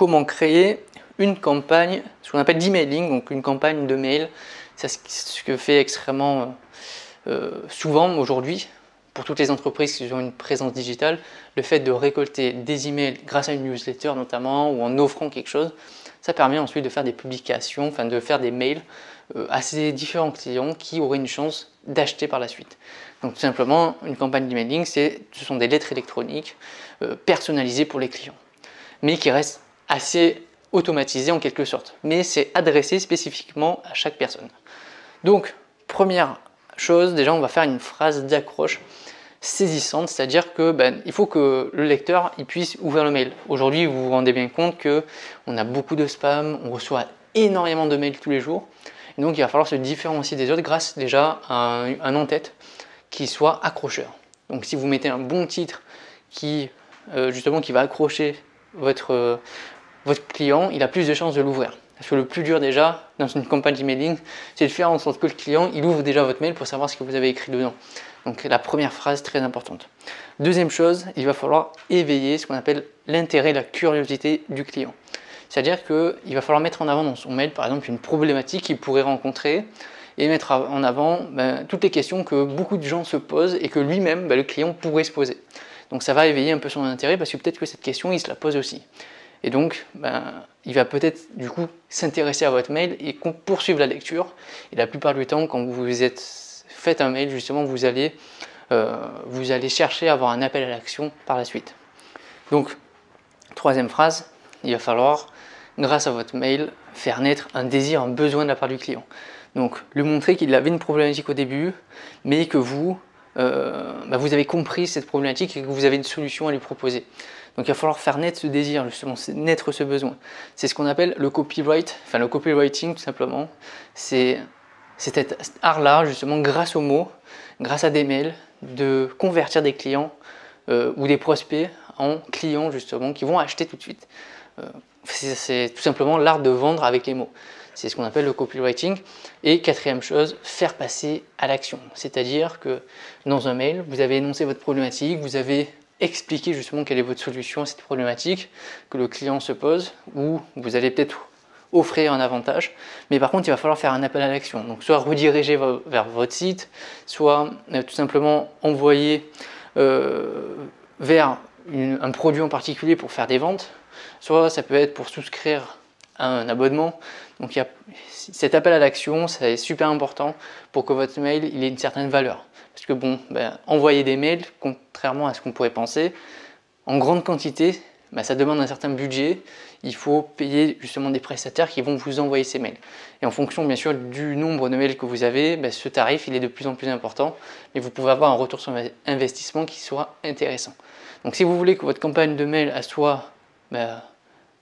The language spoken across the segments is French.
comment créer une campagne, ce qu'on appelle d'emailing, donc une campagne de mail. C'est ce que fait extrêmement souvent aujourd'hui pour toutes les entreprises qui ont une présence digitale, le fait de récolter des emails grâce à une newsletter notamment ou en offrant quelque chose, ça permet ensuite de faire des publications, enfin de faire des mails à ces différents clients qui auraient une chance d'acheter par la suite. Donc tout simplement, une campagne d'emailing, ce sont des lettres électroniques personnalisées pour les clients, mais qui restent assez automatisées en quelque sorte. Mais c'est adressé spécifiquement à chaque personne. Donc, première chose, déjà on va faire une phrase d'accroche saisissante, c'est-à-dire que il faut que le lecteur il puisse ouvrir le mail. Aujourd'hui, vous vous rendez bien compte que on a beaucoup de spam, on reçoit énormément de mails tous les jours. Et donc il va falloir se différencier des autres grâce déjà à un en-tête qui soit accrocheur. Donc si vous mettez un bon titre qui justement qui va accrocher votre client, il a plus de chances de l'ouvrir. Parce que le plus dur déjà dans une campagne d'emailing, c'est de faire en sorte que le client il ouvre déjà votre mail pour savoir ce que vous avez écrit dedans. Donc la première phrase très importante. Deuxième chose, il va falloir éveiller ce qu'on appelle l'intérêt, la curiosité du client. C'est-à-dire qu'il va falloir mettre en avant dans son mail par exemple une problématique qu'il pourrait rencontrer et mettre en avant toutes les questions que beaucoup de gens se posent et que lui-même, le client pourrait se poser. Donc ça va éveiller un peu son intérêt parce que peut-être que cette question il se la pose aussi. Et donc, il va peut-être du coup s'intéresser à votre mail et poursuivre la lecture. Et la plupart du temps, quand vous faites un mail, justement, vous allez chercher à avoir un appel à l'action par la suite. Donc, troisième phrase, il va falloir, grâce à votre mail, faire naître un désir, un besoin de la part du client. Donc, lui montrer qu'il avait une problématique au début, mais que vous avez compris cette problématique et que vous avez une solution à lui proposer. Donc il va falloir faire naître ce désir, justement, naître ce besoin. C'est ce qu'on appelle le copyright, enfin le copywriting tout simplement. C'est cet art-là, justement, grâce aux mots, grâce à des mails, de convertir des clients ou des prospects en clients, justement, qui vont acheter tout de suite. C'est tout simplement l'art de vendre avec les mots. C'est ce qu'on appelle le copywriting. Et quatrième chose, faire passer à l'action. C'est-à-dire que dans un mail, vous avez énoncé votre problématique, vous avez expliquer justement quelle est votre solution à cette problématique que le client se pose, ou vous allez peut-être offrir un avantage, mais par contre il va falloir faire un appel à l'action, donc soit rediriger vers votre site, soit tout simplement envoyer vers un produit en particulier pour faire des ventes, soit ça peut être pour souscrire à un abonnement. Donc cet appel à l'action, c'est super important pour que votre mail il ait une certaine valeur. Parce que envoyer des mails, contrairement à ce qu'on pourrait penser, en grande quantité, ça demande un certain budget. Il faut payer justement des prestataires qui vont vous envoyer ces mails. Et en fonction bien sûr du nombre de mails que vous avez, ce tarif il est de plus en plus important. Mais vous pouvez avoir un retour sur investissement qui sera intéressant. Donc si vous voulez que votre campagne de mail soit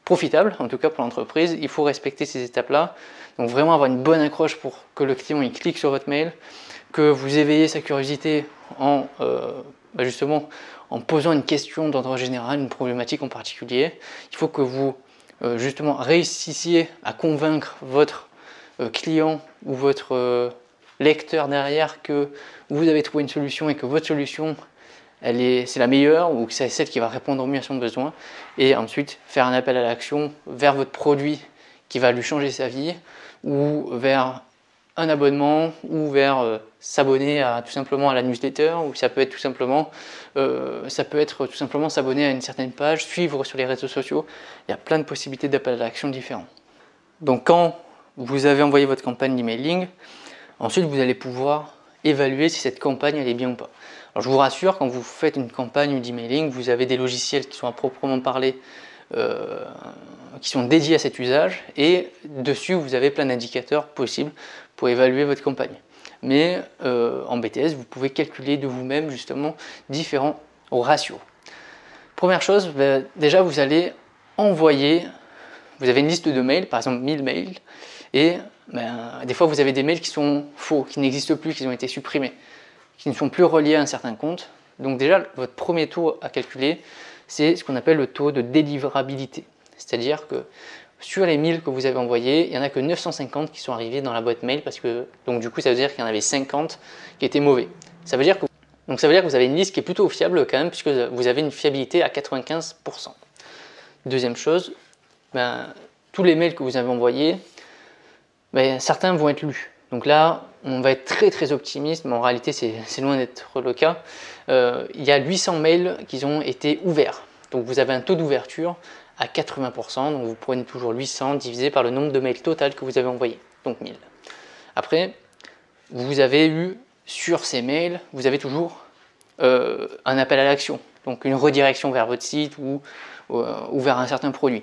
profitable, en tout cas pour l'entreprise, il faut respecter ces étapes-là. Donc vraiment avoir une bonne accroche pour que le client il clique sur votre mail, que vous éveillez sa curiosité en justement en posant une question d'ordre général, une problématique en particulier. Il faut que vous justement réussissiez à convaincre votre client ou votre lecteur derrière que vous avez trouvé une solution et que votre solution c'est la meilleure ou que c'est celle qui va répondre au mieux à son besoin, et ensuite faire un appel à l'action vers votre produit qui va lui changer sa vie, ou vers un abonnement, ou vers s'abonner tout simplement à la newsletter, ou ça peut être tout simplement s'abonner à une certaine page, suivre sur les réseaux sociaux. Il y a plein de possibilités d'appel à l'action différents. Donc quand vous avez envoyé votre campagne d'emailing, ensuite vous allez pouvoir évaluer si cette campagne elle est bien ou pas. Alors je vous rassure, quand vous faites une campagne d'emailing, vous avez des logiciels qui sont à proprement parler, qui sont dédiés à cet usage, et dessus vous avez plein d'indicateurs possibles pour évaluer votre campagne. Mais en BTS, vous pouvez calculer de vous-même justement différents ratios. Première chose, déjà vous allez envoyer, vous avez une liste de mails, par exemple 1000 mails, et des fois vous avez des mails qui sont faux, qui n'existent plus, qui ont été supprimés, qui ne sont plus reliés à un certain compte. Donc déjà, votre premier taux à calculer, c'est ce qu'on appelle le taux de délivrabilité. C'est-à-dire que sur les 1000 que vous avez envoyés, il n'y en a que 950 qui sont arrivés dans la boîte mail, parce que donc du coup ça veut dire qu'il y en avait 50 qui étaient mauvais. Ça veut dire que vous avez une liste qui est plutôt fiable quand même, puisque vous avez une fiabilité à 95%. Deuxième chose, tous les mails que vous avez envoyés, certains vont être lus. Donc là, on va être très très optimiste, mais en réalité c'est loin d'être le cas. Il y a 800 mails qui ont été ouverts. Donc vous avez un taux d'ouverture à 80%, donc vous prenez toujours 800 divisé par le nombre de mails total que vous avez envoyé, donc 1000. Après, vous avez eu sur ces mails, vous avez toujours un appel à l'action, donc une redirection vers votre site ou vers un certain produit.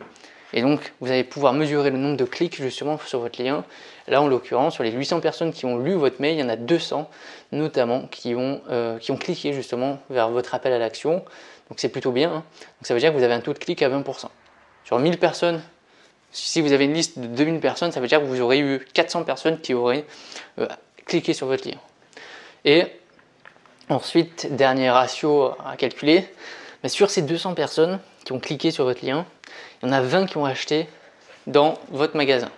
Et donc, vous allez pouvoir mesurer le nombre de clics justement sur votre lien. Là, en l'occurrence, sur les 800 personnes qui ont lu votre mail, il y en a 200 notamment qui ont cliqué justement vers votre appel à l'action. Donc, c'est plutôt bien. Hein. Donc, ça veut dire que vous avez un taux de clic à 20%. Sur 1000 personnes, si vous avez une liste de 2000 personnes, ça veut dire que vous aurez eu 400 personnes qui auraient cliqué sur votre lien. Et ensuite, dernier ratio à calculer, sur ces 200 personnes qui ont cliqué sur votre lien, il y en a 20 qui ont acheté dans votre magasin.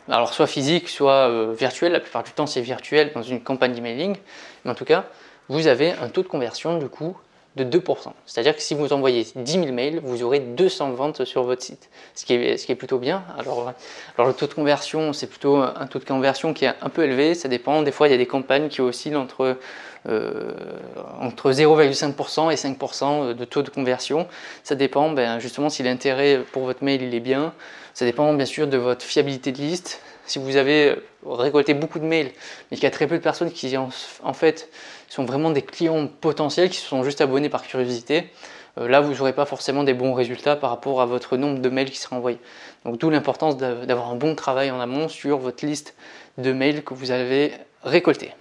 Alors soit physique, soit virtuel, la plupart du temps c'est virtuel dans une campagne d'emailing, mais en tout cas, vous avez un taux de conversion du coup de 2%. C'est-à-dire que si vous envoyez 10 000 mails, vous aurez 200 ventes sur votre site, ce qui est plutôt bien. Alors le taux de conversion, c'est plutôt un taux de conversion qui est un peu élevé, ça dépend. Des fois, il y a des campagnes qui oscillent entre 0,5% et 5% de taux de conversion. Ça dépend justement si l'intérêt pour votre mail il est bien. Ça dépend bien sûr de votre fiabilité de liste. Si vous avez récolté beaucoup de mails, mais qu'il y a très peu de personnes qui en fait sont vraiment des clients potentiels, qui se sont juste abonnés par curiosité, là vous n'aurez pas forcément des bons résultats par rapport à votre nombre de mails qui sera envoyé. Donc d'où l'importance d'avoir un bon travail en amont sur votre liste de mails que vous avez récoltés.